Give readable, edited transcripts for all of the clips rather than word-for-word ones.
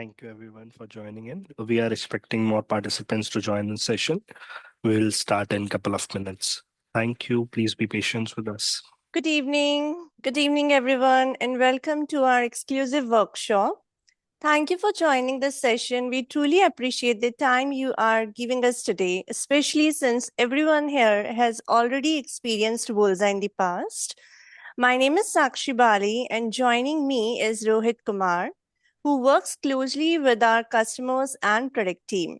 Thank you everyone for joining in. We are expecting more participants to join the session. We'll start in a couple of minutes. Thank you. Please be patient with us. Good evening. Good evening, everyone, and welcome to our exclusive workshop. Thank you for joining this session. We truly appreciate the time you are giving us today, especially since everyone here has already experienced Volza in the past. My name is Sakshi Bali, and joining me is Rohit Kumar, who works closely with our customers and product team.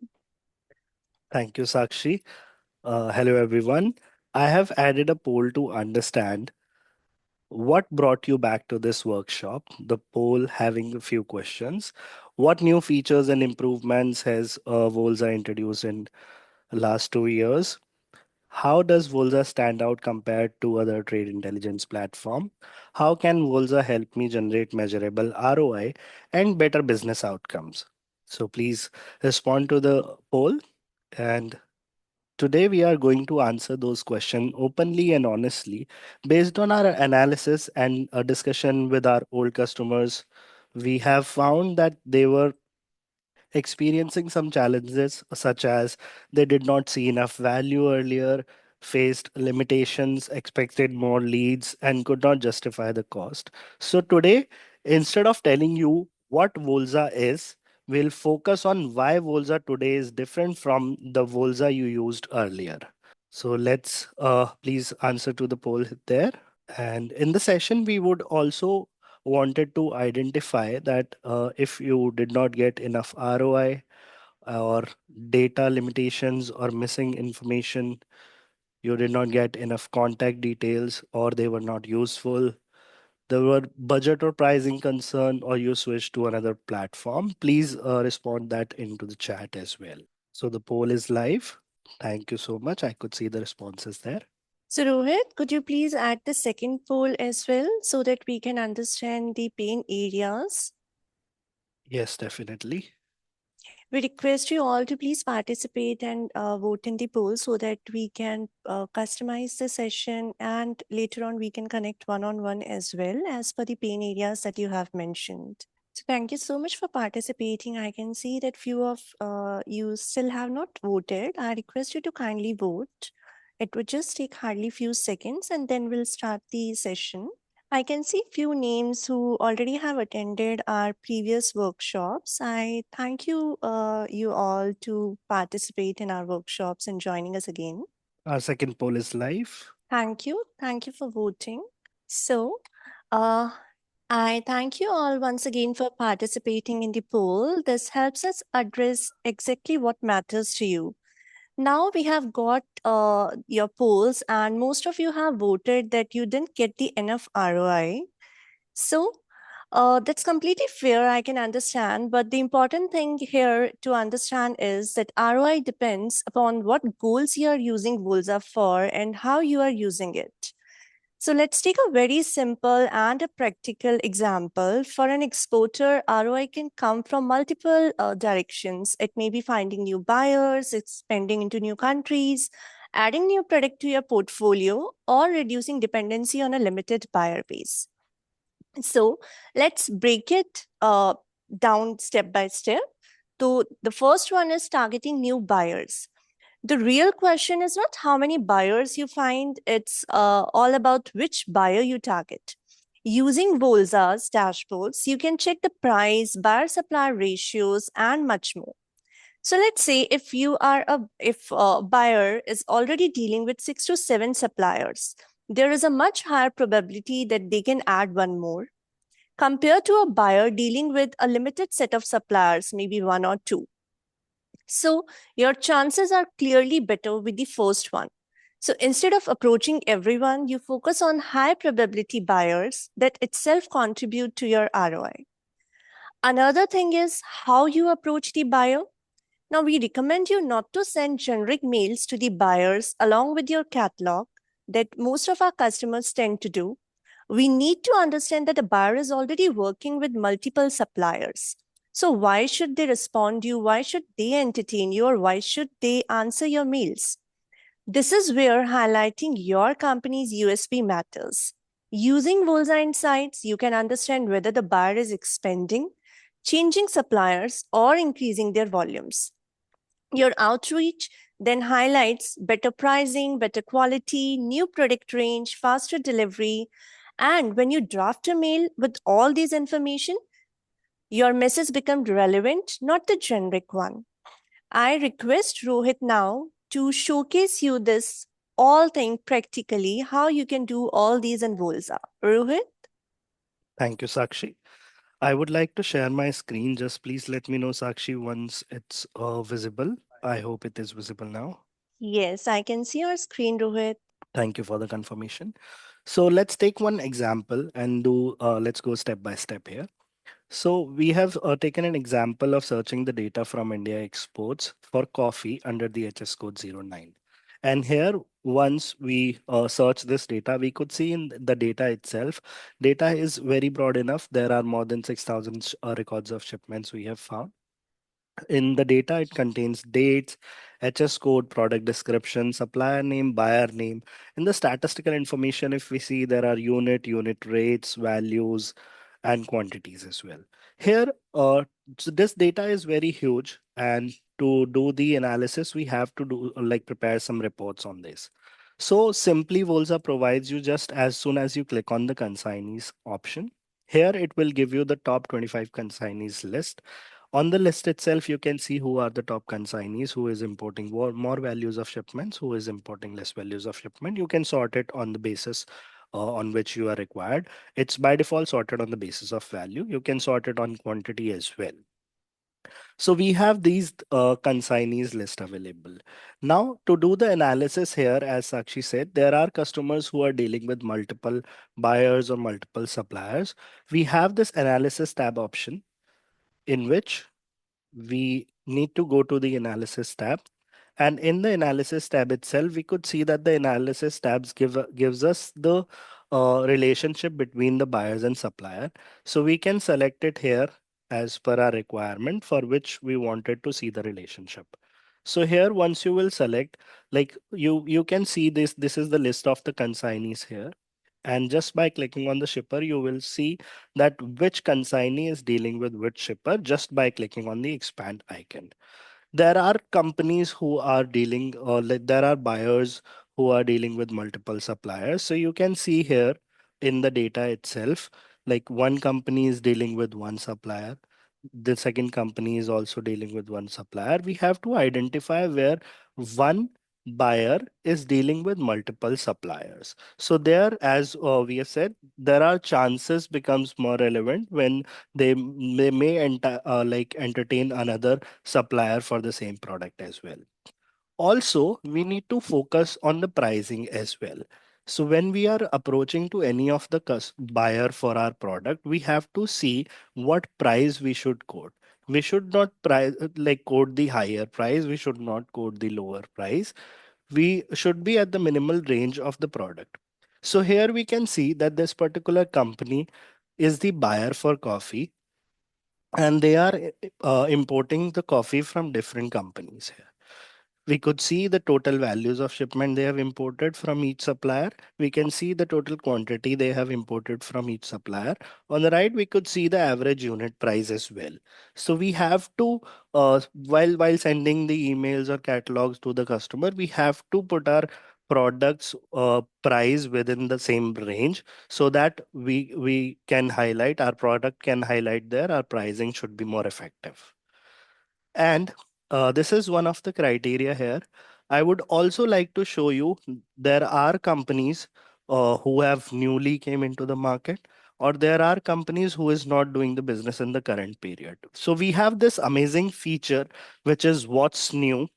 Thank you, Sakshi. Hello everyone. I have added a poll to understand what brought you back to this workshop. The poll having a few questions. What new features and improvements has Volza introduced in the last 2 years? How does Volza stand out compared to other trade intelligence platform? How can Volza help me generate measurable ROI and better business outcomes? So please respond to the poll. And today we are going to answer those questions openly and honestly based on our analysis and a discussion with our old customers. We have found that they were experiencing some challenges, such as they did not see enough value earlier, faced limitations, expected more leads, and could not justify the cost. So, today, instead of telling you what Volza is, we'll focus on why Volza today is different from the Volza you used earlier. So, let's please answer to the poll there. And in the session, we would also wanted to identify that if you did not get enough ROI or data limitations or missing information, you did not get enough contact details or they were not useful, there were budget or pricing concern or you switched to another platform, please respond that into the chat as well. So the poll is live. Thank you so much. I could see the responses there. So, Rohit, could you please add the second poll as well so that we can understand the pain areas? Yes, definitely. We request you all to please participate and vote in the poll so that we can customize the session and later on we can connect one-on-one as well as per the pain areas that you have mentioned. So thank you so much for participating. I can see that few of you still have not voted. I request you to kindly vote. It would just take hardly few seconds and then we'll start the session. I can see few names who already have attended our previous workshops. I thank you, you all to participate in our workshops and joining us again. Our second poll is live. Thank you. Thank you for voting. So, I thank you all once again for participating in the poll. This helps us address exactly what matters to you. Now we have got your polls, and most of you have voted that you didn't get the enough ROI. So that's completely fair. I can understand. But the important thing here to understand is that ROI depends upon what goals you are using Volza for and how you are using it. So let's take a very simple and a practical example. For an exporter, ROI can come from multiple directions. It may be finding new buyers, expanding into new countries, adding new product to your portfolio, or reducing dependency on a limited buyer base. So let's break it down step by step. So the first one is targeting new buyers. The real question is not how many buyers you find, it's all about which buyer you target. Using Volza's dashboards, you can check the price, buyer-supplier ratios, and much more. So let's say if a buyer is already dealing with 6 to 7 suppliers, there is a much higher probability that they can add one more compared to a buyer dealing with a limited set of suppliers, maybe one or two. So your chances are clearly better with the first one. So instead of approaching everyone, you focus on high probability buyers that itself contribute to your ROI. Another thing is how you approach the buyer. Now, we recommend you not to send generic mails to the buyers along with your catalog that most of our customers tend to do. We need to understand that a buyer is already working with multiple suppliers. So why should they respond to you? Why should they entertain you? Or why should they answer your mails? This is where highlighting your company's USP matters. Using Volza Insights, you can understand whether the buyer is expanding, changing suppliers, or increasing their volumes. Your outreach then highlights better pricing, better quality, new product range, faster delivery. And when you draft a mail with all these information, your message becomes relevant, not the generic one. I request Rohit now to showcase you this all thing practically, how you can do all these in Volza. Rohit? Thank you, Sakshi. I would like to share my screen. Just please let me know, Sakshi, once it's visible. I hope it is visible now. Yes, I can see your screen, Rohit. Thank you for the confirmation. So let's take one example and let's go step by step here. So we have taken an example of searching the data from India exports for coffee under the HS code 09. And here, once we search this data, we could see in the data itself, data is very broad enough. There are more than 6,000 records of shipments we have found. In the data, it contains dates, HS code, product description, supplier name, buyer name. In the statistical information, if we see, there are unit rates, values, and quantities as well. Here, this data is very huge, and to do the analysis, we have to do like prepare some reports on this. So simply Volza provides you just as soon as you click on the consignees option. Here it will give you the top 25 consignees list. On the list itself, you can see who are the top consignees, who is importing more values of shipments, who is importing less values of shipment. You can sort it on the basis on which you are required. It's by default sorted on the basis of value. You can sort it on quantity as well. So we have these consignees list available. Now, to do the analysis here, as Sakshi said, there are customers who are dealing with multiple buyers or multiple suppliers. We have this analysis tab option in which we need to go to the analysis tab, and in the analysis tab itself we could see that the analysis tabs gives us the relationship between the buyers and supplier. So we can select it here as per our requirement for which we wanted to see the relationship. So here, once you will select, like you can see this is the list of the consignees here, and just by clicking on the shipper, you will see that which consignee is dealing with which shipper just by clicking on the expand icon. There are companies who are dealing, or like there are buyers who are dealing with multiple suppliers. So you can see here in the data itself, like one company is dealing with one supplier. The second company is also dealing with one supplier. We have to identify where one buyer is dealing with multiple suppliers. So there, as we have said, there are chances becomes more relevant when they may like entertain another supplier for the same product as well. Also, we need to focus on the pricing as well. So when we are approaching to any of the buyer for our product, we have to see what price we should quote. We should not price like quote the higher price. We should not quote the lower price. We should be at the minimal range of the product. So here we can see that this particular company is the buyer for coffee, and they are importing the coffee from different companies here. We could see the total values of shipment they have imported from each supplier. We can see the total quantity they have imported from each supplier. On the right, we could see the average unit price as well. So we have to, while sending the emails or catalogs to the customer, we have to put our products price within the same range so that we can highlight our product can highlight there our pricing should be more effective. And this is one of the criteria here. I would also like to show you there are companies who have newly came into the market, or there are companies who is not doing the business in the current period. So we have this amazing feature, which is what's new.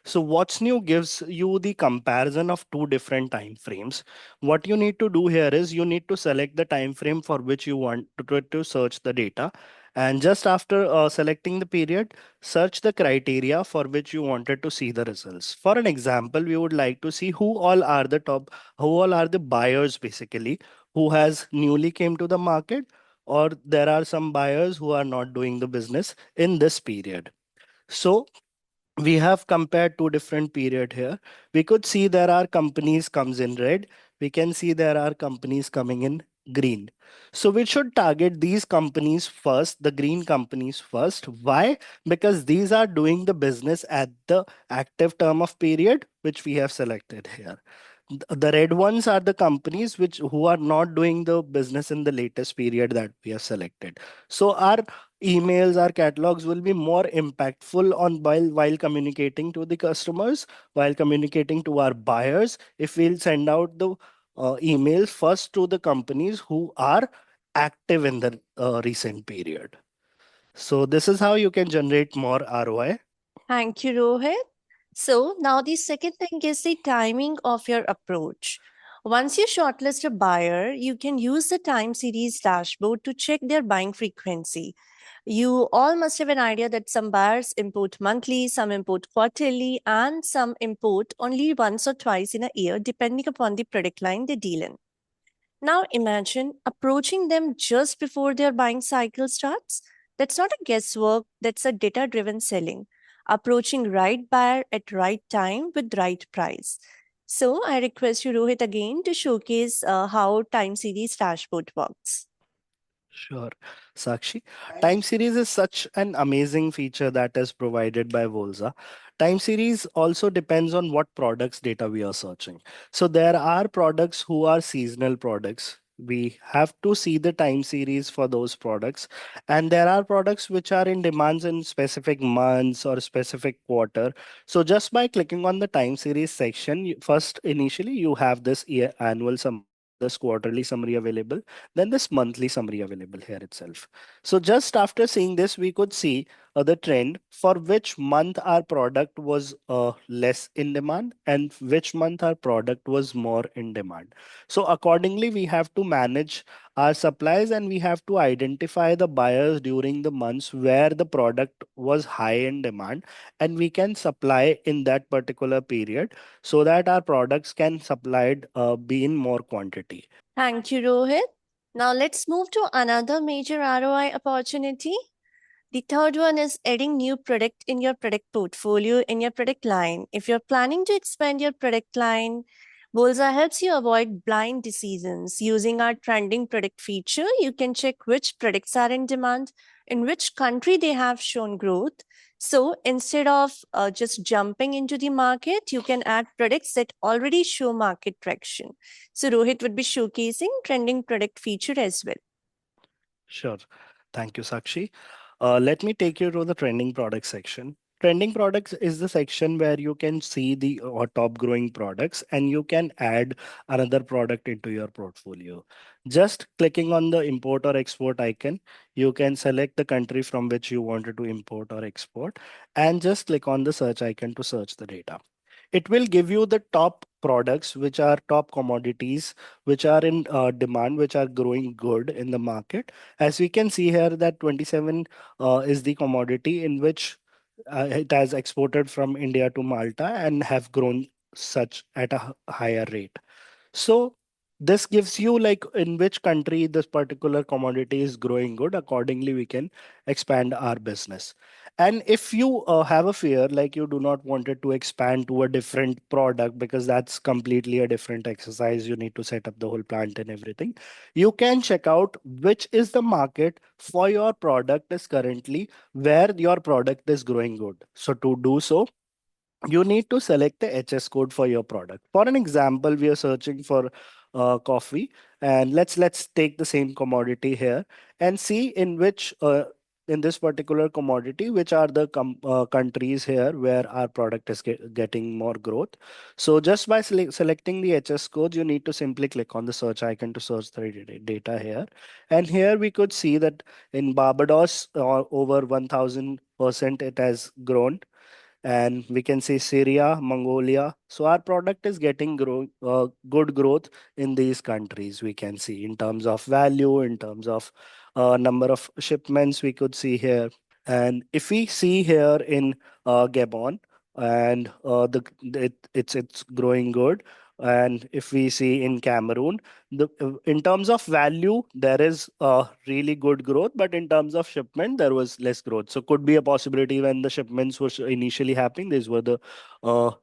So what's new gives you the comparison of two different time frames. What you need to do here is you need to select the time frame for which you want to search the data. And just after selecting the period, search the criteria for which you wanted to see the results. For an example, we would like to see who all are the buyers basically, who has newly came to the market, or there are some buyers who are not doing the business in this period. So we have compared two different period here. We could see there are companies comes in red. We can see there are companies coming in green. So we should target these companies first, the green companies first. Why? Because these are doing the business at the active term of period, which we have selected here. The red ones are the companies which who are not doing the business in the latest period that we have selected. So our emails, our catalogs will be more impactful on while communicating to the customers, while communicating to our buyers, if we'll send out the emails first to the companies who are active in the recent period. So this is how you can generate more ROI. Thank you, Rohit. So, now the second thing is the timing of your approach. Once you shortlist a buyer, you can use the time series dashboard to check their buying frequency. You all must have an idea that some buyers import monthly, some import quarterly, and some import only once or twice in a year, depending upon the product line they deal in. Now imagine approaching them just before their buying cycle starts. That's not a guesswork, that's a data driven selling. Approaching right buyer at right time with right price. So I request you, Rohit, again to showcase how time series dashboard works. Sure, Sakshi. Time series is such an amazing feature that is provided by Volza. Time series also depends on what products data we are searching. So there are products who are seasonal products. We have to see the time series for those products. And there are products which are in demands in specific months or specific quarter. So just by clicking on the time series section, first initially you have this year annual summary, then this quarterly summary available, then this monthly summary available here itself. So just after seeing this, we could see the trend for which month our product was less in demand and which month our product was more in demand. So accordingly, we have to manage our supplies and we have to identify the buyers during the months where the product was high in demand, and we can supply in that particular period so that our products can supplied be in more quantity. Thank you, Rohit. Now let's move to another major ROI opportunity. The third one is adding new product in your product portfolio, in your product line. If you're planning to expand your product line, Bolza helps you avoid blind decisions. Using our trending product feature, you can check which products are in demand, in which country they have shown growth. So instead of just jumping into the market, you can add products that already show market traction. So Rohit would be showcasing trending product feature as well. Sure. Thank you, Sakshi. Let me take you to the trending products section. Trending products is the section where you can see the top growing products and you can add another product into your portfolio. Just clicking on the import or export icon, you can select the country from which you wanted to import or export and just click on the search icon to search the data. It will give you the top products, which are top commodities, which are in demand, which are growing good in the market. As we can see here, that 27 is the commodity in which it has exported from India to Malta and have grown such at a higher rate. So this gives you like in which country this particular commodity is growing good. Accordingly, we can expand our business. And if you have a fear, like you do not want it to expand to a different product because that's completely a different exercise, you need to set up the whole plant and everything. You can check out which is the market for your product is currently where your product is growing good. So to do so, you need to select the HS code for your product. For an example, we are searching for coffee, and let's take the same commodity here and see in which in this particular commodity, which are the countries here where our product is getting more growth. So just by selecting the HS code, you need to simply click on the search icon to search the data here. And here we could see that in Barbados, over 1000% it has grown, and we can see Syria, Mongolia. So our product is getting good growth in these countries. We can see in terms of value, in terms of number of shipments we could see here. And if we see here in Gabon, and it's growing good. And if we see in Cameroon, in terms of value, there is really good growth, but in terms of shipment, there was less growth. So could be a possibility when the shipments were initially happening. These were the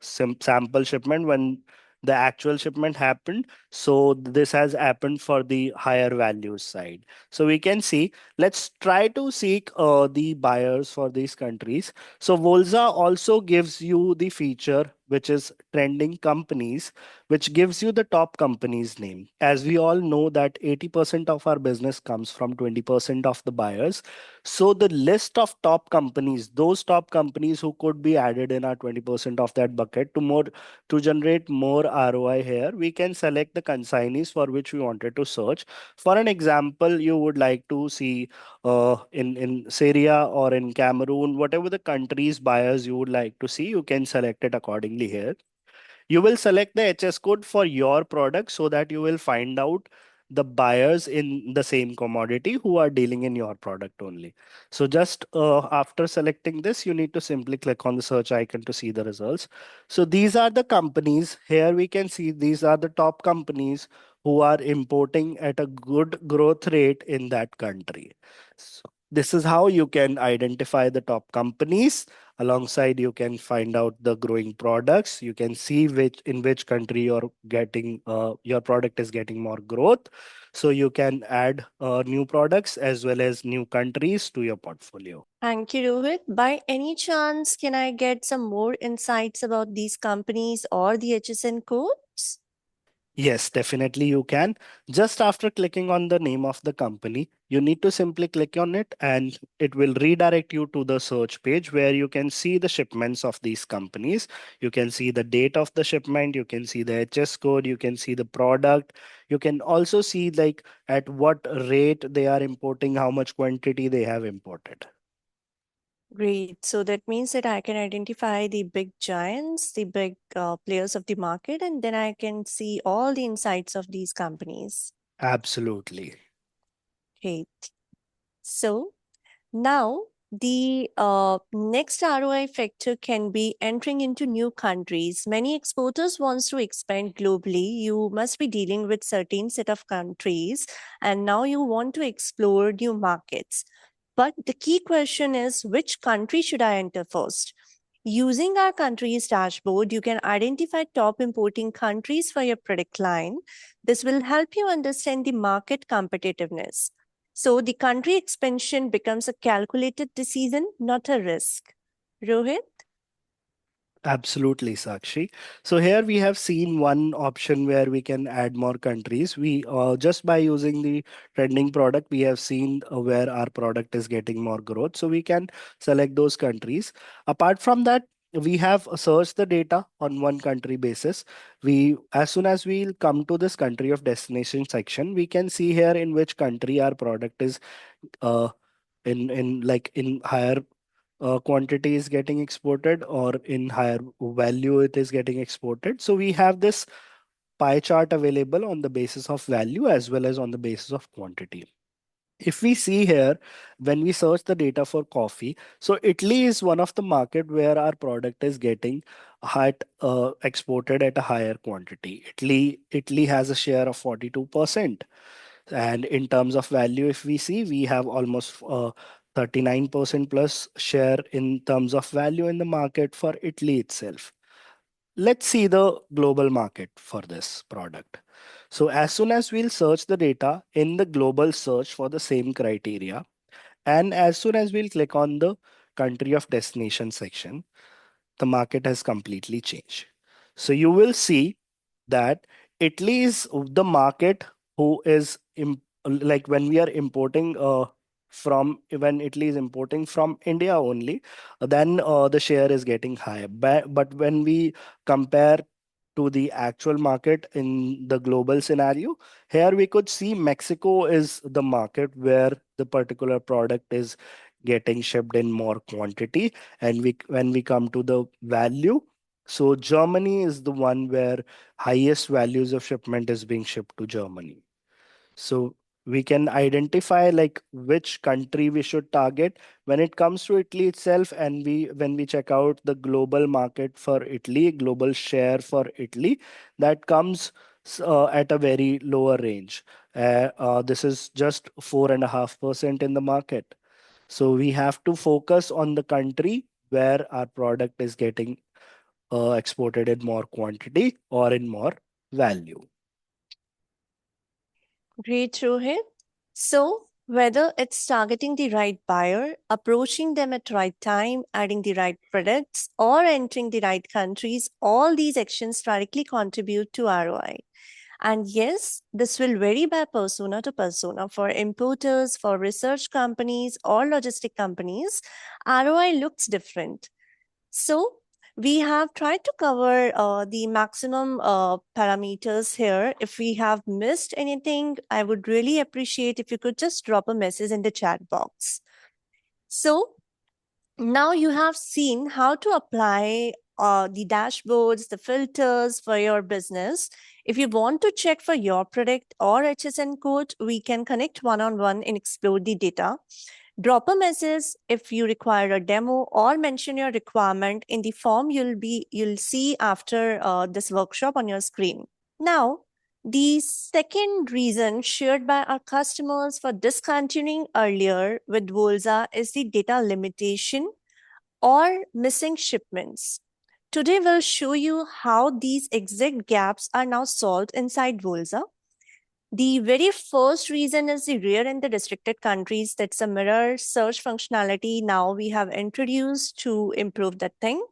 sample shipment when the actual shipment happened. So this has happened for the higher values side. So we can see, let's try to seek the buyers for these countries. So Volza also gives you the feature which is trending companies, which gives you the top companies name. As we all know that 80% of our business comes from 20% of the buyers. So the list of top companies, those top companies who could be added in our 20% of that bucket to generate more ROI here, we can select the consignees for which we wanted to search. For an example, you would like to see in Syria or in Cameroon, whatever the countries buyers you would like to see, you can select it accordingly here. You will select the HS code for your product so that you will find out the buyers in the same commodity who are dealing in your product only. So just after selecting this, you need to simply click on the search icon to see the results. So these are the companies. Here we can see these are the top companies who are importing at a good growth rate in that country. So this is how you can identify the top companies. Alongside, you can find out the growing products. You can see which in which country you're getting your product is getting more growth. So you can add new products as well as new countries to your portfolio. Thank you, Rohit. By any chance, can I get some more insights about these companies or the HSN codes? Yes, definitely you can. Just after clicking on the name of the company, you need to simply click on it and it will redirect you to the search page where you can see the shipments of these companies. You can see the date of the shipment, you can see the HS code, you can see the product. You can also see like at what rate they are importing, how much quantity they have imported. Great. So that means that I can identify the big giants, the big players of the market, and then I can see all the insights of these companies. Absolutely. Great. So now, the next ROI factor can be entering into new countries. Many exporters wants to expand globally. You must be dealing with certain set of countries, and now you want to explore new markets. But the key question is, which country should I enter first? Using our country's dashboard, you can identify top importing countries for your product line. This will help you understand the market competitiveness. So the country expansion becomes a calculated decision, not a risk. Rohit? Absolutely, Sakshi. So here we have seen one option where we can add more countries. We just by using the trending product, we have seen where our product is getting more growth. So we can select those countries. Apart from that, we have searched the data on one country basis. We, as soon as we come to this country of destination section, we can see here in which country our product is uh, in higher quantity is getting exported or in higher value it is getting exported. So we have this pie chart available on the basis of value as well as on the basis of quantity. If we see here, when we search the data for coffee, so Italy is one of the market where our product is getting exported at a higher quantity. Italy has a share of 42%. And in terms of value, if we see, we have almost 39% plus share in terms of value in the market for Italy itself. Let's see the global market for this product. So as soon as we'll search the data in the global search for the same criteria, and as soon as we'll click on the country of destination section, the market has completely changed. So you will see that Italy is the market who is like when we are importing from when Italy is importing from India only, then the share is getting high. But when we compare to the actual market in the global scenario, here we could see Mexico is the market where the particular product is getting shipped in more quantity. And we when we come to the value, so Germany is the one where highest values of shipment is being shipped to Germany. So we can identify like which country we should target when it comes to Italy itself. And we when we check out the global market for Italy, global share for Italy, that comes at a very lower range. This is just 4.5% in the market. So we have to focus on the country where our product is getting exported in more quantity or in more value. Great, Rohit. So, whether it's targeting the right buyer, approaching them at right time, adding the right products, or entering the right countries, all these actions directly contribute to ROI. And yes, this will vary by persona to persona. For importers, for research companies, or logistic companies, ROI looks different. So, we have tried to cover the maximum parameters here. If we have missed anything, I would really appreciate if you could just drop a message in the chat box. So, now you have seen how to apply the dashboards, the filters for your business. If you want to check for your product or HSN code, we can connect one-on-one and explore the data. Drop a message if you require a demo or mention your requirement in the form you'll see after this workshop on your screen. Now, the second reason shared by our customers for discontinuing earlier with Volza is the data limitation or missing shipments. Today, we'll show you how these exact gaps are now solved inside Volza. The very first reason is the rare and the restricted countries. That's a mirror search functionality now we have introduced to improve that thing.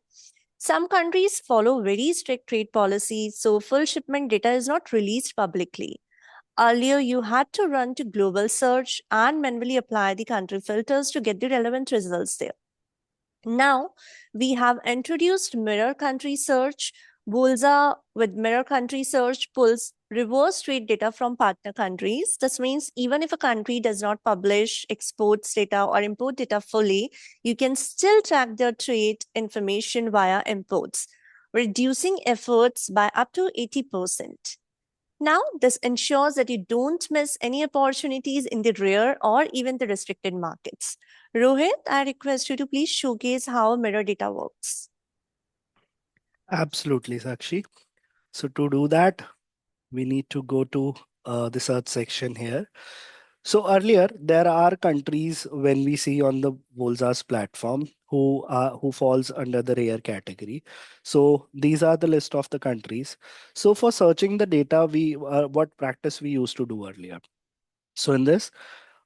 Some countries follow very strict trade policies, so full shipment data is not released publicly. Earlier, you had to run to global search and manually apply the country filters to get the relevant results there. Now, we have introduced mirror country search. Volza with mirror country search pulls reverse trade data from partner countries. This means even if a country does not publish exports data or import data fully, you can still track their trade information via imports, reducing efforts by up to 80%. Now, this ensures that you don't miss any opportunities in the rare or even the restricted markets. Rohit, I request you to please showcase how mirror data works. Absolutely, Sakshi. So to do that, we need to go to the search section here. So earlier, there are countries when we see on the Volza's platform who falls under the rare category. So these are the list of the countries. So for searching the data, we what practice we used to do earlier. So in this,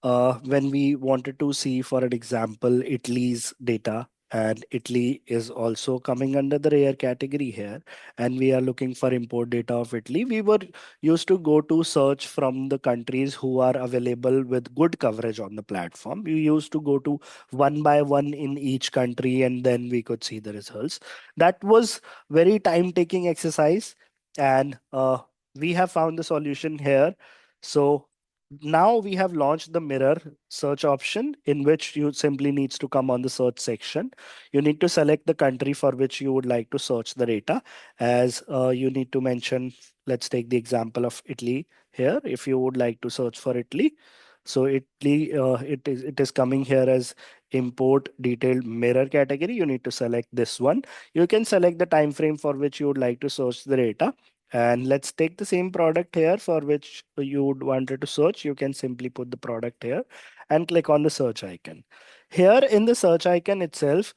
when we wanted to see, for an example, Italy's data, and Italy is also coming under the rare category here, and we are looking for import data of Italy, we were used to go to search from the countries who are available with good coverage on the platform. We used to go to one by one in each country, and then we could see the results. That was very time-taking exercise, and we have found the solution here. So now we have launched the mirror search option, in which you simply needs to come on the search section. You need to select the country for which you would like to search the data, as you need to mention, let's take the example of Italy here. If you would like to search for Italy, so Italy, it is coming here as import detailed mirror category. You need to select this one. You can select the time frame for which you would like to search the data, and let's take the same product here for which you would wanted to search. You can simply put the product here and click on the search icon. Here in the search icon itself,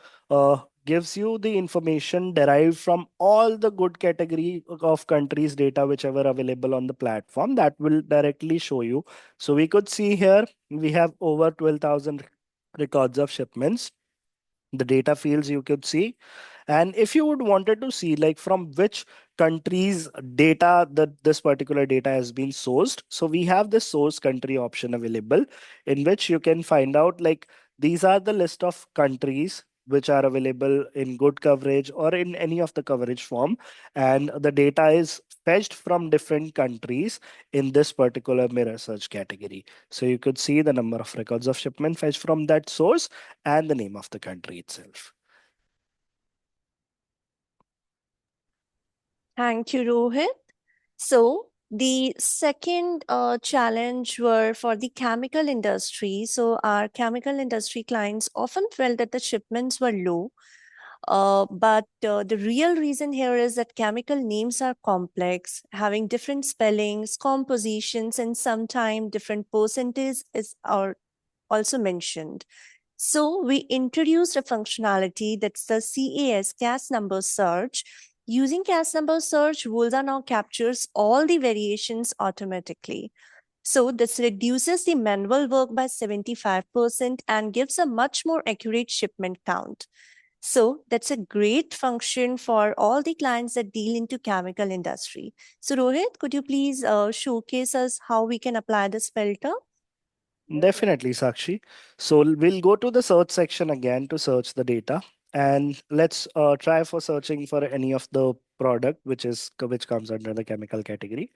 gives you the information derived from all the good category of countries data whichever available on the platform. That will directly show you. So we could see here we have over 12,000 records of shipments, the data fields you could see. And if you would wanted to see like from which countries data that this particular data has been sourced, so we have the source country option available, in which you can find out like these are the list of countries which are available in good coverage or in any of the coverage form, and the data is fetched from different countries in this particular mirror search category. So you could see the number of records of shipment fetched from that source and the name of the country itself. Thank you, Rohit. So, the second challenge were for the chemical industry. So, our chemical industry clients often felt that the shipments were low. But the real reason here is that chemical names are complex, having different spellings, compositions, and sometimes different percentages is also mentioned. So we introduced a functionality that's the CAS, gas number search. Using cast number search, Volza now captures all the variations automatically. So this reduces the manual work by 75% and gives a much more accurate shipment count. So that's a great function for all the clients that deal into chemical industry. So Rohit, could you please showcase us how we can apply this filter? Definitely, Sakshi. So we'll go to the search section again to search the data, and let's try for searching for any of the product which comes under the chemical category.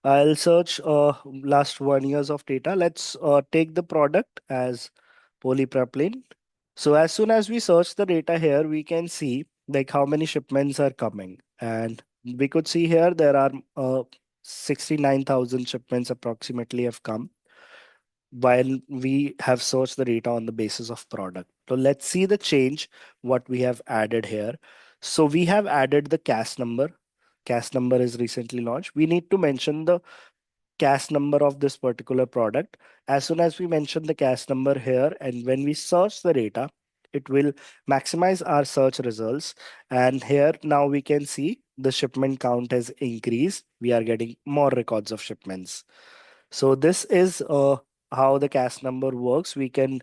I'll search last 1 years of data. Let's take the product as polypropylene. So as soon as we search the data here, we can see like how many shipments are coming, and we could see here there are 69,000 shipments approximately have come while we have searched the data on the basis of product. So let's see the change what we have added here. So we have added the CAS number. CAS number is recently launched. We need to mention the CAS number of this particular product. As soon as we mention the CAS number here, and when we search the data, it will maximize our search results. And here now we can see the shipment count has increased. We are getting more records of shipments. So this is how the CAS number works. We can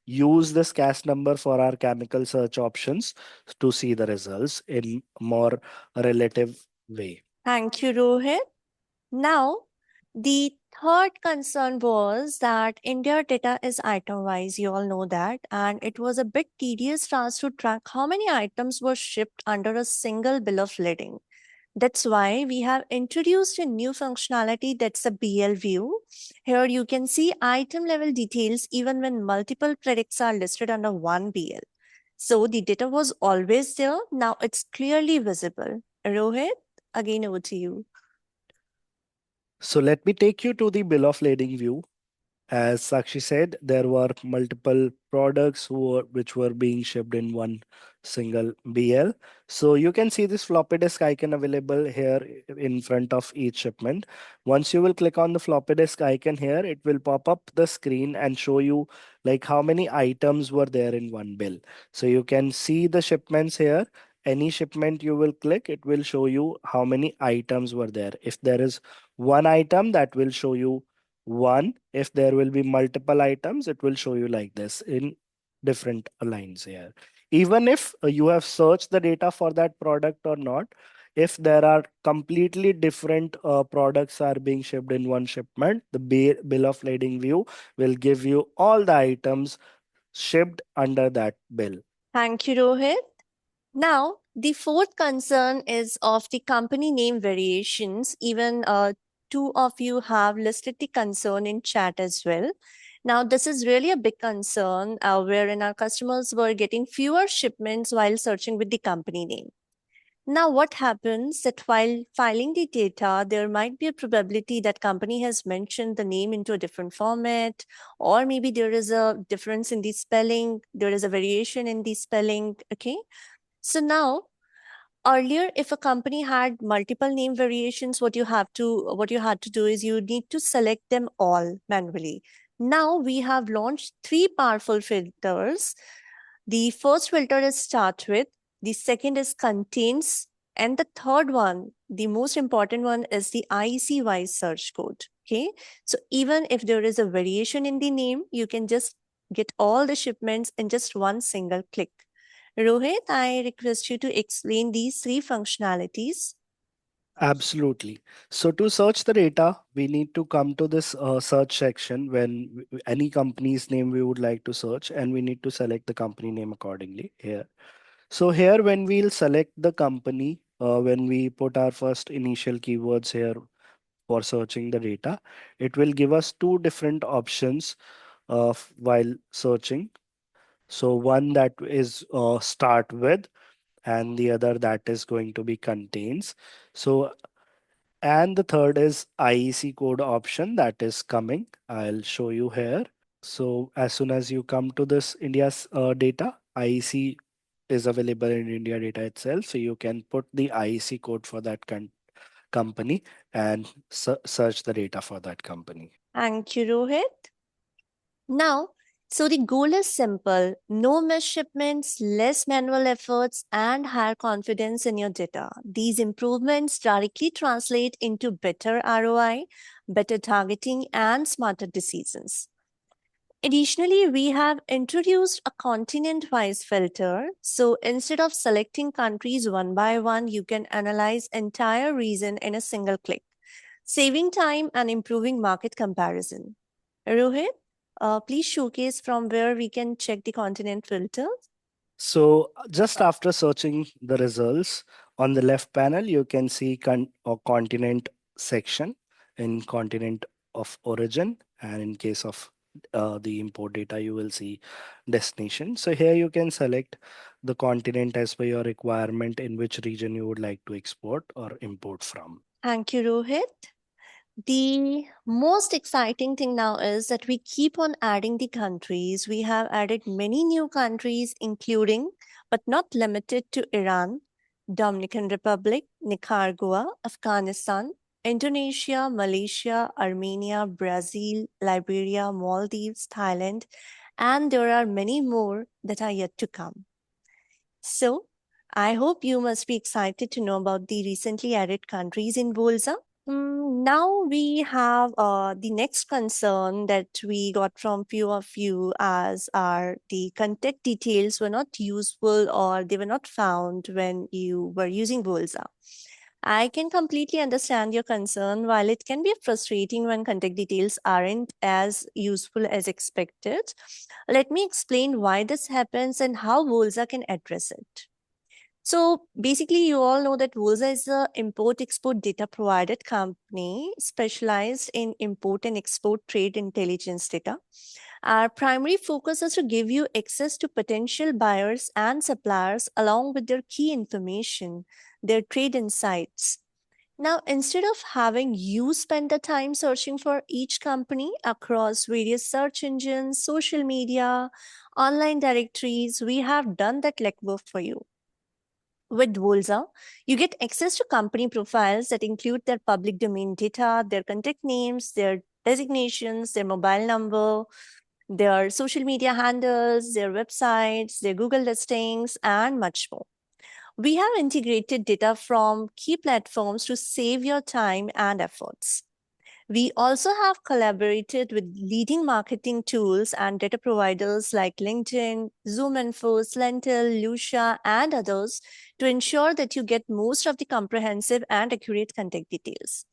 use this CAS number for our chemical search options to see the results in more relative way. Thank you, Rohit. Now, the third concern was that India data is item wise, you all know that, and it was a bit tedious task to track how many items were shipped under a single bill of lading. That's why we have introduced a new functionality that's a BL view. Here you can see item level details even when multiple products are listed under one BL. So the data was always there, now it's clearly visible. Rohit, again over to you. So let me take you to the bill of lading view. As Sakshi said, there were multiple products which were being shipped in one single BL. So you can see this floppy disk icon available here in front of each shipment. Once you will click on the floppy disk icon here, it will pop up the screen and show you like how many items were there in one bill. So you can see the shipments here. Any shipment you will click, it will show you how many items were there. If there is one item, that will show you one. If there will be multiple items, it will show you like this in different lines here. Even if you have searched the data for that product or not, if there are completely different products are being shipped in one shipment, the bill of lading view will give you all the items shipped under that bill. Thank you, Rohit. Now, the fourth concern is of the company name variations. Even two of you have listed the concern in chat as well. Now, this is really a big concern wherein our customers were getting fewer shipments while searching with the company name. Now, what happens that while filing the data, there might be a probability that company has mentioned the name into a different format, or maybe there is a difference in the spelling, there is a variation in the spelling. Okay. So now earlier, if a company had multiple name variations, what you had to do is you need to select them all manually. Now we have launched three powerful filters. The first filter is start with, the second is contains, and the third one, the most important one, is the IEC wise search code. Okay. So even if there is a variation in the name, you can just get all the shipments in just one single click. Rohit, I request you to explain these three functionalities. Absolutely. So to search the data, we need to come to this search section when any company's name we would like to search, and we need to select the company name accordingly here. So here, when we'll select the company, when we put our first initial keywords here for searching the data, it will give us two different options while searching. So one that is start with, and the other that is going to be contains. So and the third is IEC code option that is coming. I'll show you here. So as soon as you come to this India's data, IEC is available in India data itself. So you can put the IEC code for that company and search the data for that company. Thank you, Rohit. Now, So the goal is simple: no missed shipments, less manual efforts, and higher confidence in your data. These improvements directly translate into better ROI, better targeting, and smarter decisions. Additionally, we have introduced a continent wise filter. So instead of selecting countries one by one, you can analyze entire region in a single click, saving time and improving market comparison. Rohit, please showcase from where we can check the continent filter. So just after searching the results on the left panel, you can see or continent section in continent of origin, and in case of the import data, you will see destination. So here you can select the continent as per your requirement in which region you would like to export or import from. Thank you, Rohit. The most exciting thing now is that we keep on adding the countries. We have added many new countries, including but not limited to Iran, Dominican Republic, Nicaragua, Afghanistan, Indonesia, Malaysia, Armenia, Brazil, Liberia, Maldives, Thailand, and there are many more that are yet to come. So, I hope you must be excited to know about the recently added countries in Volza. Now we have the next concern that we got from few of you as are the contact details were not useful or they were not found when you were using Volza. I can completely understand your concern. While it can be frustrating when contact details aren't as useful as expected, let me explain why this happens and how Volza can address it. So basically, you all know that Volza is a import-export data provider company specialized in import and export trade intelligence data. Our primary focus is to give you access to potential buyers and suppliers along with their key information, their trade insights. Now, instead of having you spend the time searching for each company across various search engines, social media, online directories, we have done that legwork for you. With Volza, you get access to company profiles that include their public domain data, their contact names, their designations, their mobile number, their social media handles, their websites, their Google listings, and much more. We have integrated data from key platforms to save your time and efforts. We also have collaborated with leading marketing tools and data providers like LinkedIn, ZoomInfo, Lentil, Lucia, and others to ensure that you get most of the comprehensive and accurate contact details.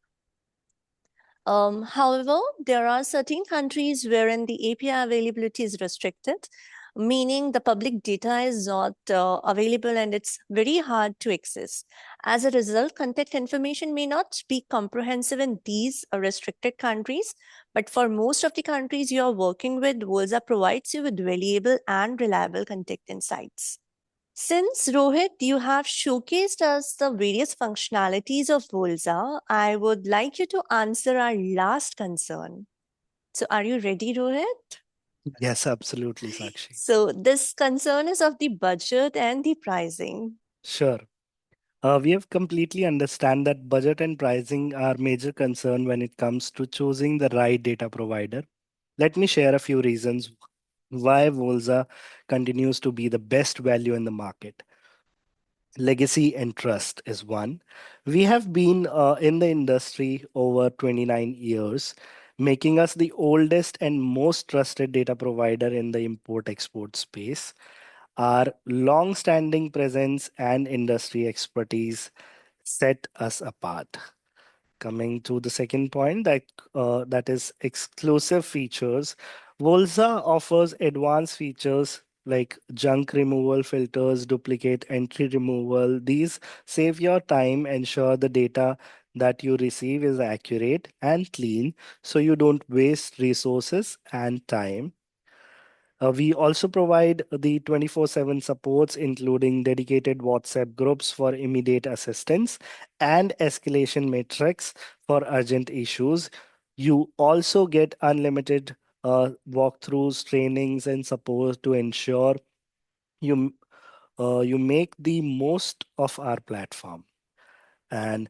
However, there are certain countries wherein the API availability is restricted, meaning the public data is not available and it's very hard to access. As a result, contact information may not be comprehensive in these restricted countries, but for most of the countries you are working with, Volza provides you with valuable and reliable contact insights. Since Rohit, you have showcased us the various functionalities of Volza, I would like you to answer our last concern. So, are you ready, Rohit? Yes, absolutely, Sakshi. So, this concern is of the budget and the pricing. Sure. We have completely understand that budget and pricing are major concern when it comes to choosing the right data provider. Let me share a few reasons why Volza continues to be the best value in the market. Legacy and trust is one. We have been in the industry over 29 years, making us the oldest and most trusted data provider in the import export space. Our long standing presence and industry expertise set us apart. Coming to the second point, that is exclusive features. Volza offers advanced features like junk removal filters, duplicate entry removal. These save your time, ensure the data that you receive is accurate and clean, so you don't waste resources and time. We also provide the 24/7 supports, including dedicated WhatsApp groups for immediate assistance and escalation matrix for urgent issues. You also get unlimited walkthroughs, trainings, and support to ensure you you make the most of our platform. And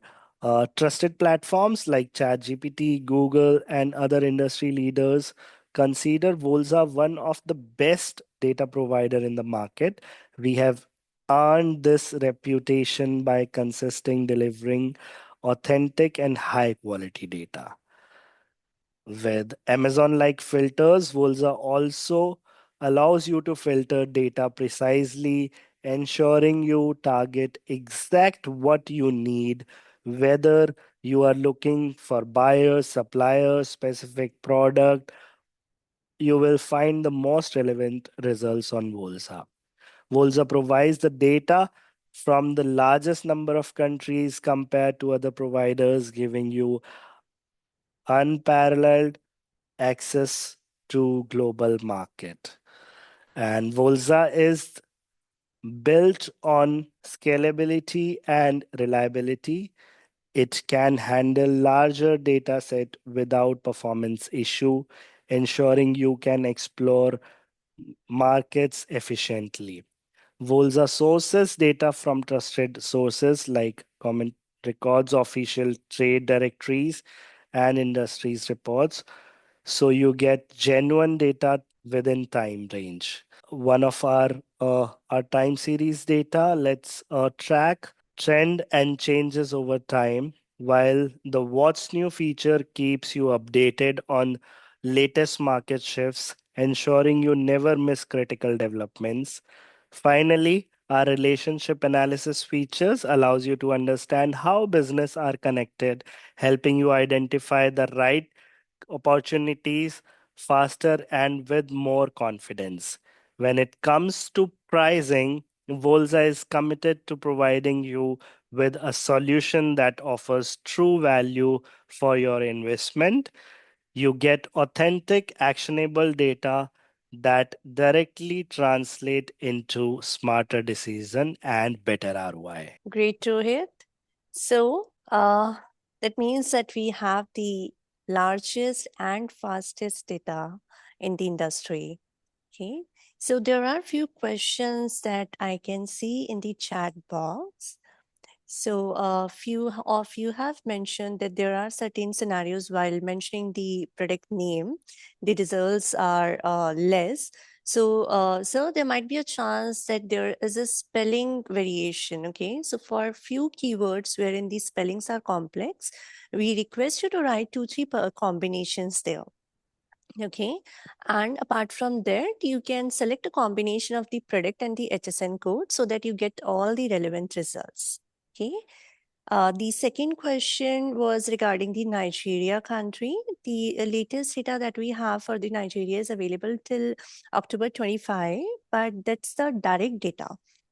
trusted platforms like ChatGPT, Google, and other industry leaders consider Volza one of the best data provider in the market. We have earned this reputation by consisting delivering authentic and high quality data. With Amazon like filters, Volza also allows you to filter data precisely, ensuring you target exact what you need, whether you are looking for buyers, suppliers, specific product, you will find the most relevant results on Volza. Volza provides the data from the largest number of countries compared to other providers, giving you unparalleled access to global market. And Volza is built on scalability and reliability. It can handle larger data set without performance issue, ensuring you can explore markets efficiently. Volza sources data from trusted sources like comment records, official trade directories, and industries reports, so you get genuine data within time range. One of our time series data lets track trend and changes over time, while the what's new feature keeps you updated on latest market shifts, ensuring you never miss critical developments. Finally, our relationship analysis features allows you to understand how business are connected, helping you identify the right opportunities faster and with more confidence. When it comes to pricing, Volza is committed to providing you with a solution that offers true value for your investment. You get authentic, actionable data that directly translate into smarter decision and better ROI. Great to hear. So, that means that we have the largest and fastest data in the industry. Okay. So there are few questions that I can see in the chat box. So a few of you have mentioned that there are certain scenarios while mentioning the product name, the results are less. So, so there might be a chance that there is a spelling variation. Okay. So for few keywords wherein the spellings are complex, we request you to write 2, 3 combinations there. Okay. And apart from that, you can select a combination of the product and the HSN code so that you get all the relevant results. Okay. The second question was regarding the Nigeria country. The latest data that we have for the Nigeria is available till October 25, but that's the direct data.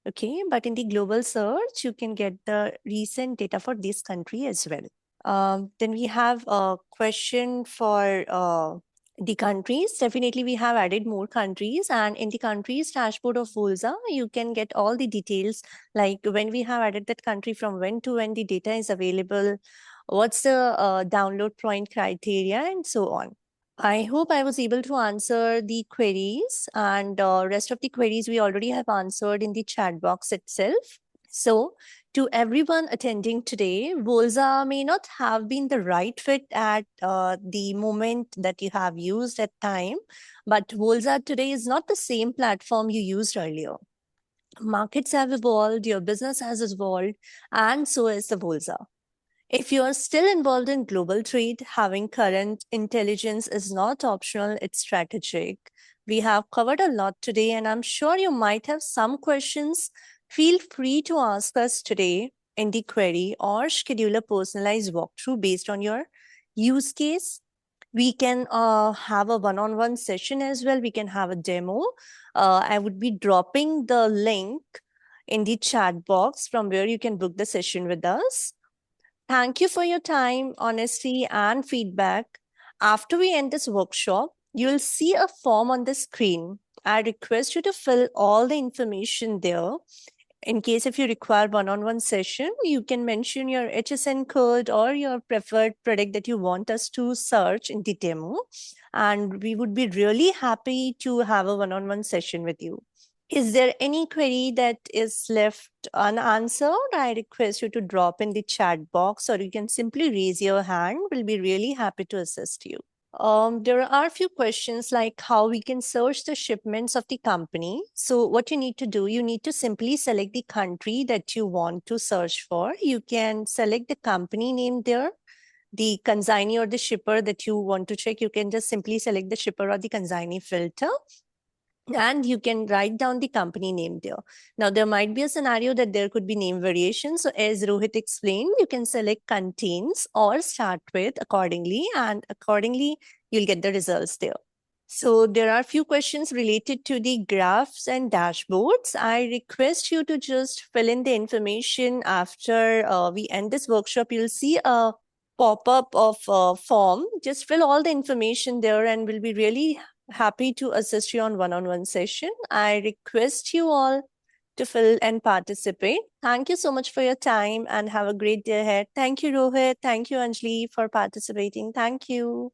Okay. But in the global search, you can get the recent data for this country as well. Then we have a question for the countries. Definitely, we have added more countries, and in the countries dashboard of Volza, you can get all the details like when we have added that country, from when to when the data is available, what's the download point criteria, and so on. I hope I was able to answer the queries, and rest of the queries we already have answered in the chat box itself. So, to everyone attending today, Volza may not have been the right fit at the moment that you have used at time, but Volza today is not the same platform you used earlier. Markets have evolved, your business has evolved, and so is the Volza. If you are still involved in global trade, having current intelligence is not optional, it's strategic. We have covered a lot today, and I'm sure you might have some questions. Feel free to ask us today in the query or schedule a personalized walkthrough based on your use case. We can have a one-on-one session as well. We can have a demo. I would be dropping the link in the chat box from where you can book the session with us. Thank you for your time, honesty, and feedback. After we end this workshop, you'll see a form on the screen. I request you to fill all the information there. In case if you require one-on-one session, you can mention your HSN code or your preferred product that you want us to search in the demo. And we would be really happy to have a one-on-one session with you. Is there any query that is left unanswered? I request you to drop in the chat box, or you can simply raise your hand. We'll be really happy to assist you. There are a few questions like how we can search the shipments of the company. So what you need to do, you need to simply select the country that you want to search for. You can select the company name there, the consignee or the shipper that you want to check. You can just simply select the shipper or the consignee filter, and you can write down the company name there. Now, there might be a scenario that there could be name variation. So as Rohit explained, you can select contains or start with accordingly, and accordingly, you'll get the results there. So there are a few questions related to the graphs and dashboards. I request you to just fill in the information after we end this workshop. You'll see a pop-up of a form. Just fill all the information there, and we'll be really happy to assist you on one-on-one session. I request you all to fill and participate. Thank you so much for your time and have a great day ahead. Thank you, Rohit. Thank you, Anjali, for participating. Thank you.